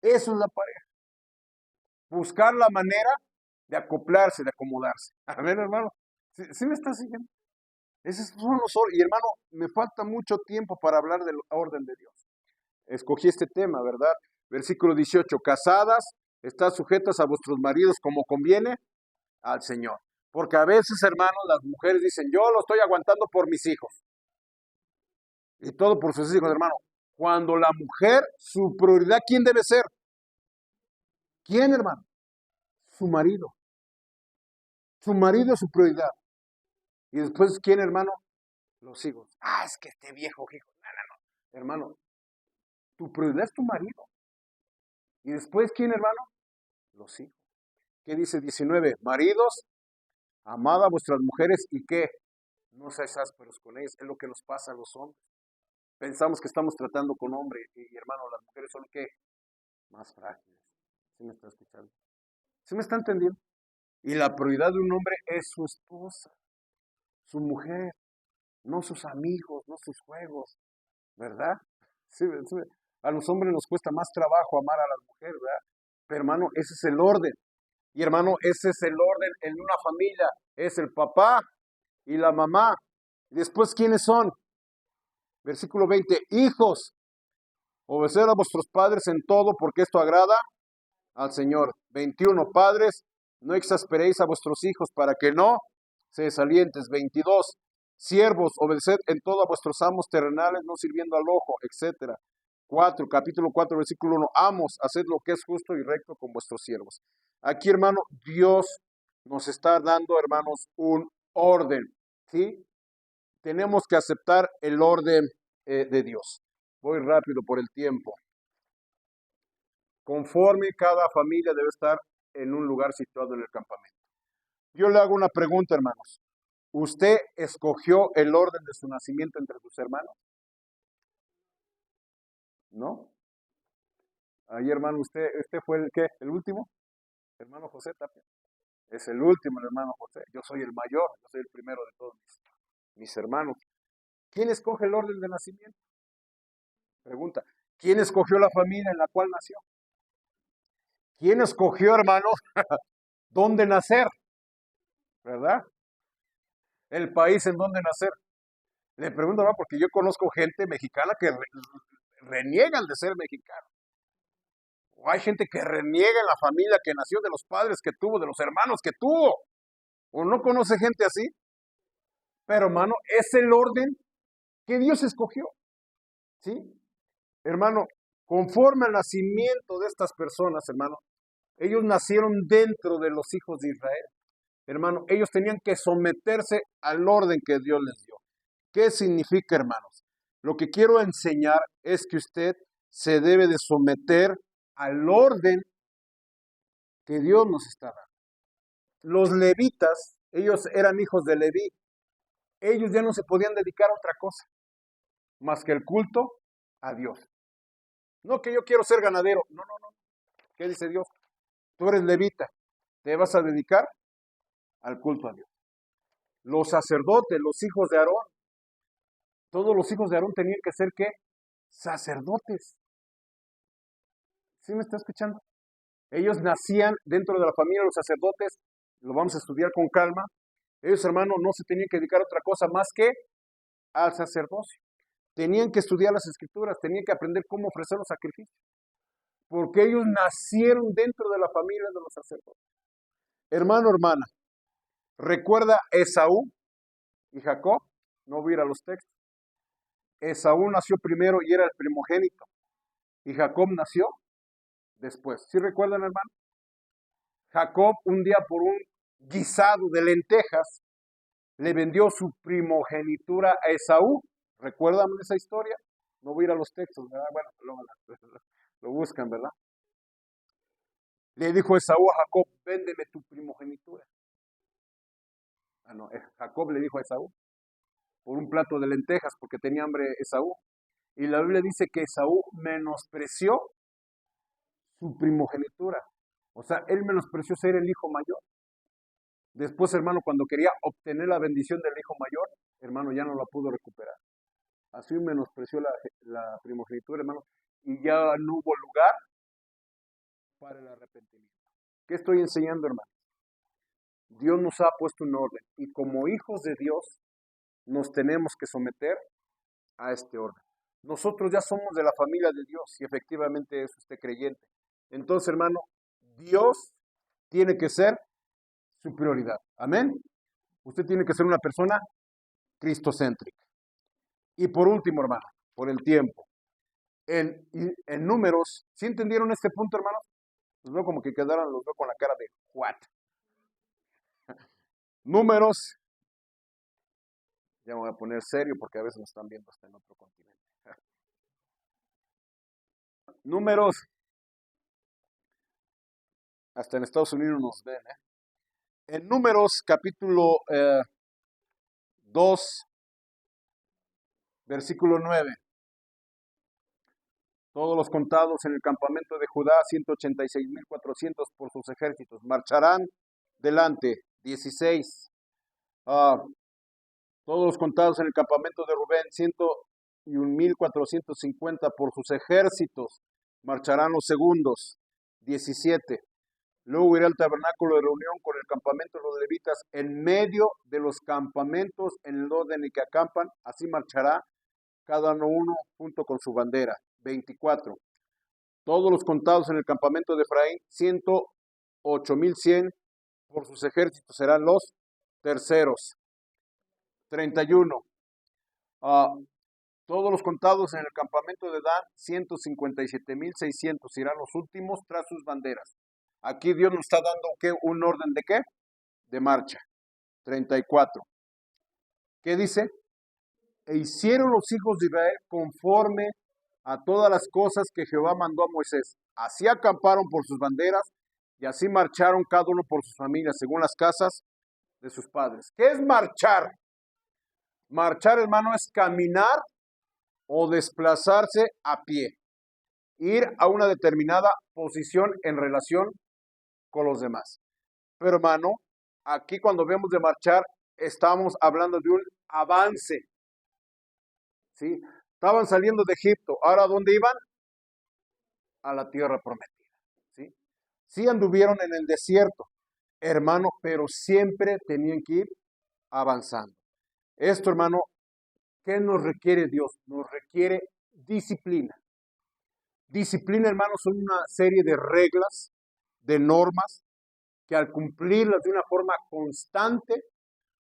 Eso es la pareja. Buscar la manera de acoplarse, de acomodarse. A ver, hermano, ¿sí me está siguiendo? Esos son los órdenes. Y hermano, me falta mucho tiempo para hablar del orden de Dios. Escogí este tema, ¿verdad? Versículo 18. Casadas, estad sujetas a vuestros maridos como conviene al Señor. Porque a veces, hermanos, las mujeres dicen, yo lo estoy aguantando por mis hijos. Y todo por sus hijos, hermano. Cuando la mujer, su prioridad, ¿quién debe ser? ¿Quién, hermano? Su marido. Su marido es su prioridad. Y después, ¿quién, hermano? Los hijos. Ah, es que este viejo hijo. No. Hermano, tu prioridad es tu marido. Y después, ¿quién, hermano? Los hijos. ¿Qué dice 19? Maridos, amad a vuestras mujeres y ¿qué? No seáis ásperos con ellas. Es lo que nos pasa a los hombres. Pensamos que estamos tratando con hombres y hermano, las mujeres son ¿qué? Más frágiles. ¿Sí me está escuchando? ¿Sí me está entendiendo? Y la prioridad de un hombre es su esposa, su mujer, no sus amigos, no sus juegos, ¿verdad? Sí, sí. A los hombres nos cuesta más trabajo amar a las mujeres, ¿verdad? Pero hermano, ese es el orden. Y hermano, ese es el orden en una familia. Es el papá y la mamá. Y después, ¿quiénes son? Versículo 20. Hijos, obedecer a vuestros padres en todo, porque esto agrada al Señor. 21. Padres, no exasperéis a vuestros hijos para que no se desalientes. 22. Siervos, obedeced en todo a vuestros amos terrenales, no sirviendo al ojo, etcétera. 4, capítulo 4, versículo 1. Amos, haced lo que es justo y recto con vuestros siervos. Aquí, hermano, Dios nos está dando, hermanos, un orden, ¿sí? Tenemos que aceptar el orden de Dios. Voy rápido por el tiempo. Conforme cada familia debe estar en un lugar situado en el campamento. Yo le hago una pregunta, hermanos. ¿Usted escogió el orden de su nacimiento entre sus hermanos? ¿No? Ahí, hermano, usted fue el ¿qué? ¿El último? Hermano José Tapia. Es el último, el hermano José. Yo soy el mayor, yo soy el primero de todos mis hermanos. ¿Quién escoge el orden de nacimiento? Pregunta. ¿Quién escogió la familia en la cual nació? ¿Quién escogió, hermanos, dónde nacer? ¿Verdad? El país en donde nacer. Le pregunto, ¿no? Porque yo conozco gente mexicana que reniegan de ser mexicano. O hay gente que reniega en la familia que nació, de los padres que tuvo, de los hermanos que tuvo. O no conoce gente así. Pero, hermano, es el orden que Dios escogió. ¿Sí? Hermano, conforme al nacimiento de estas personas, hermano, ellos nacieron dentro de los hijos de Israel. Hermano, ellos tenían que someterse al orden que Dios les dio. ¿Qué significa, hermanos? Lo que quiero enseñar es que usted se debe de someter al orden que Dios nos está dando. Los levitas, ellos eran hijos de Leví, ellos ya no se podían dedicar a otra cosa más que el culto a Dios. No que yo quiero ser ganadero, no. ¿Qué dice Dios? Tú eres levita, te vas a dedicar al culto a Dios. Los sacerdotes, los hijos de Aarón, todos los hijos de Aarón tenían que ser ¿qué? Sacerdotes. ¿Sí me está escuchando? Ellos nacían dentro de la familia de los sacerdotes, lo vamos a estudiar con calma. Ellos, hermanos, no se tenían que dedicar a otra cosa más que al sacerdocio. Tenían que estudiar las escrituras, tenían que aprender cómo ofrecer los sacrificios, porque ellos nacieron dentro de la familia de los sacerdotes. Hermano, hermana, recuerda Esaú y Jacob, no voy a ir a los textos. Esaú nació primero y era el primogénito, y Jacob nació después. ¿Sí recuerdan, hermano? Jacob un día por un guisado de lentejas le vendió su primogenitura a Esaú. ¿Recuerdan esa historia? No voy a ir a los textos, ¿verdad? Bueno, lo buscan, ¿verdad? Le dijo Esaú a Jacob, véndeme tu primogenitura. Jacob le dijo a Esaú, por un plato de lentejas, porque tenía hambre Esaú. Y la Biblia dice que Esaú menospreció su primogenitura. O sea, él menospreció ser el hijo mayor. Después, hermano, cuando quería obtener la bendición del hijo mayor, hermano, ya no la pudo recuperar. Así menospreció la primogenitura, hermano, y ya no hubo lugar para el arrepentimiento. ¿Qué estoy enseñando, hermano? Dios nos ha puesto un orden, y como hijos de Dios, nos tenemos que someter a este orden. Nosotros ya somos de la familia de Dios, y efectivamente es usted creyente. Entonces, hermano, Dios tiene que ser su prioridad. Amén. Usted tiene que ser una persona cristocéntrica. Y por último, hermano, por el tiempo, en números, ¿sí entendieron este punto, hermanos? Los veo como que quedaron, los veo con la cara de what. Números, ya me voy a poner serio porque a veces nos están viendo hasta en otro continente. Números, hasta en Estados Unidos nos ven, En Números capítulo 2, versículo 9. Todos los contados en el campamento de Judá, 186,400 por sus ejércitos, marcharán delante. 16. Todos los contados en el campamento de Rubén, 101,450 por sus ejércitos, marcharán los segundos. 17. Luego irá al tabernáculo de reunión con el campamento de los levitas en medio de los campamentos en el orden en que acampan, así marchará cada uno junto con su bandera. 24. Todos los contados en el campamento de Efraín, 108,100 por sus ejércitos serán los terceros. 31. Todos los contados en el campamento de Dan, 157,600 serán los últimos tras sus banderas. Aquí Dios nos está dando ¿qué? Un orden de ¿qué? De marcha. 34. ¿Qué dice? E hicieron los hijos de Israel conforme a todas las cosas que Jehová mandó a Moisés. Así acamparon por sus banderas y así marcharon cada uno por sus familias, según las casas de sus padres. ¿Qué es marchar? Marchar, hermano, es caminar o desplazarse a pie. Ir a una determinada posición en relación con los demás. Pero, hermano, aquí cuando vemos de marchar, estamos hablando de un avance. ¿Sí? Estaban saliendo de Egipto. ¿Ahora a dónde iban? A la tierra prometida. ¿Sí? Sí anduvieron en el desierto, hermano, pero siempre tenían que ir avanzando. Esto, hermano, ¿qué nos requiere Dios? Nos requiere disciplina. Disciplina, hermano, son una serie de reglas, de normas, que al cumplirlas de una forma constante,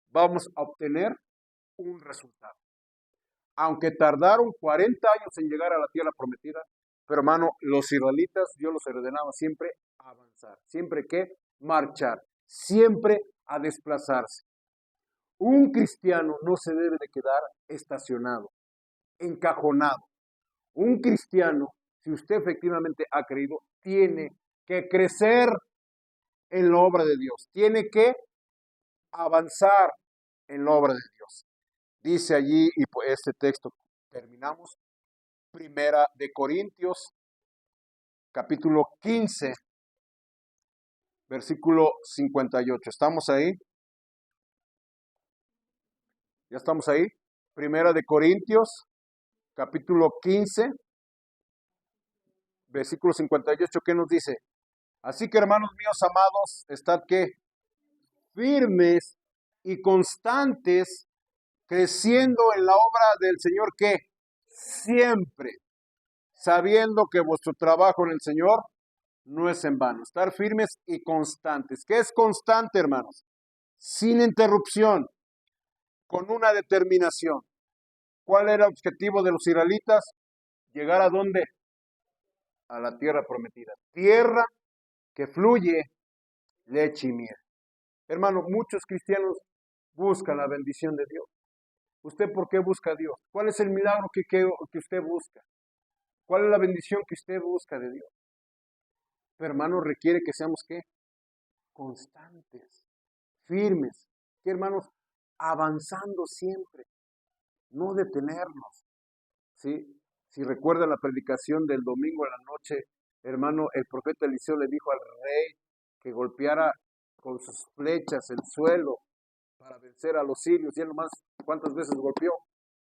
vamos a obtener un resultado. Aunque tardaron 40 años en llegar a la tierra prometida, pero hermano, los israelitas, Dios los ordenaba siempre a avanzar, siempre que marchar, siempre a desplazarse. Un cristiano no se debe de quedar estacionado, encajonado. Un cristiano si usted efectivamente ha creído, tiene que crecer en la obra de Dios, tiene que avanzar en la obra de Dios. Dice allí, y pues este texto terminamos, Primera de Corintios, capítulo 15, versículo 58. ¿Estamos ahí? ¿Ya estamos ahí? Primera de Corintios, capítulo 15, versículo 58, ¿qué nos dice? Así que, hermanos míos amados, estad ¿qué? Firmes y constantes, creciendo en la obra del Señor, ¿qué? Siempre, sabiendo que vuestro trabajo en el Señor no es en vano. Estar firmes y constantes. ¿Qué es constante, hermanos? Sin interrupción, con una determinación. ¿Cuál era el objetivo de los israelitas? ¿Llegar a dónde? A la tierra prometida. Tierra que fluye leche y miel. Hermano, muchos cristianos buscan la bendición de Dios. ¿Usted por qué busca a Dios? ¿Cuál es el milagro que usted busca? ¿Cuál es la bendición que usted busca de Dios? Pero, hermano, requiere que seamos ¿qué? Constantes, firmes. ¿Qué, hermanos? Avanzando siempre, no detenernos. ¿Sí? Si recuerda la predicación del domingo en la noche, hermano, el profeta Eliseo le dijo al rey que golpeara con sus flechas el suelo para vencer a los sirios. Y él nomás, ¿cuántas veces golpeó?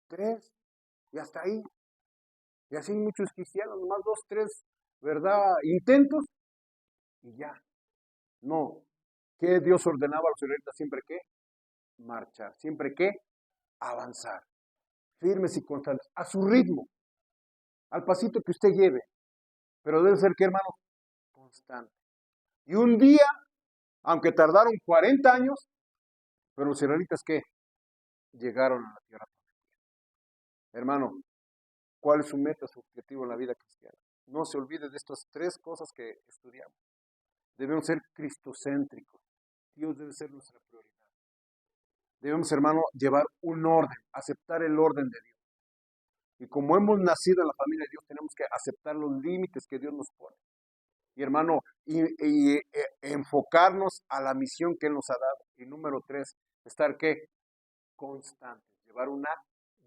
3. Y hasta ahí. Y así muchos cristianos, nomás 2, 3, ¿verdad? Intentos y ya. No. ¿Qué Dios ordenaba a los israelitas? Siempre que marchar, siempre que avanzar. Firmes y constantes, a su ritmo, al pasito que usted lleve. Pero debe ser que, hermano, constante. Y un día, aunque tardaron 40 años, pero los israelitas ¿qué? Llegaron a la tierra prometida. Hermano, ¿cuál es su meta, su objetivo en la vida cristiana? No se olvide de estas 3 cosas que estudiamos. Debemos ser cristocéntricos. Dios debe ser nuestra prioridad. Debemos, hermano, llevar un orden, aceptar el orden de Dios. Y como hemos nacido en la familia de Dios, tenemos que aceptar los límites que Dios nos pone. Y hermano, enfocarnos a la misión que Él nos ha dado. Y número 3, estar ¿qué? Constantes, llevar una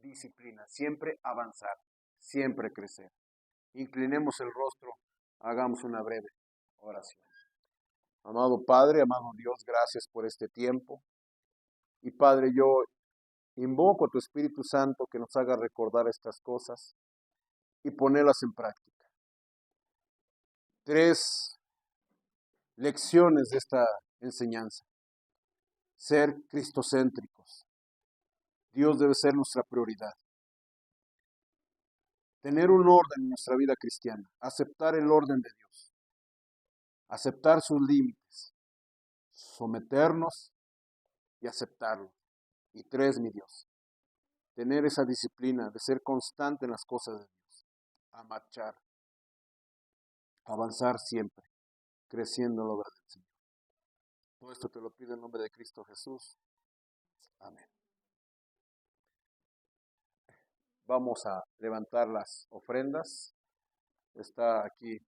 disciplina, siempre avanzar, siempre crecer. Inclinemos el rostro, hagamos una breve oración. Amado Padre, amado Dios, gracias por este tiempo. Y Padre, yo invoco a tu Espíritu Santo que nos haga recordar estas cosas y ponerlas en práctica. 3 lecciones de esta enseñanza. Ser cristocéntricos. Dios debe ser nuestra prioridad. Tener un orden en nuestra vida cristiana. Aceptar el orden de Dios. Aceptar sus límites. Someternos y aceptarlo. Y 3, mi Dios. Tener esa disciplina de ser constante en las cosas de Dios. A marchar. Avanzar siempre. Creciendo en la obra del Señor. Todo esto te lo pido en nombre de Cristo Jesús. Amén. Vamos a levantar las ofrendas. Está aquí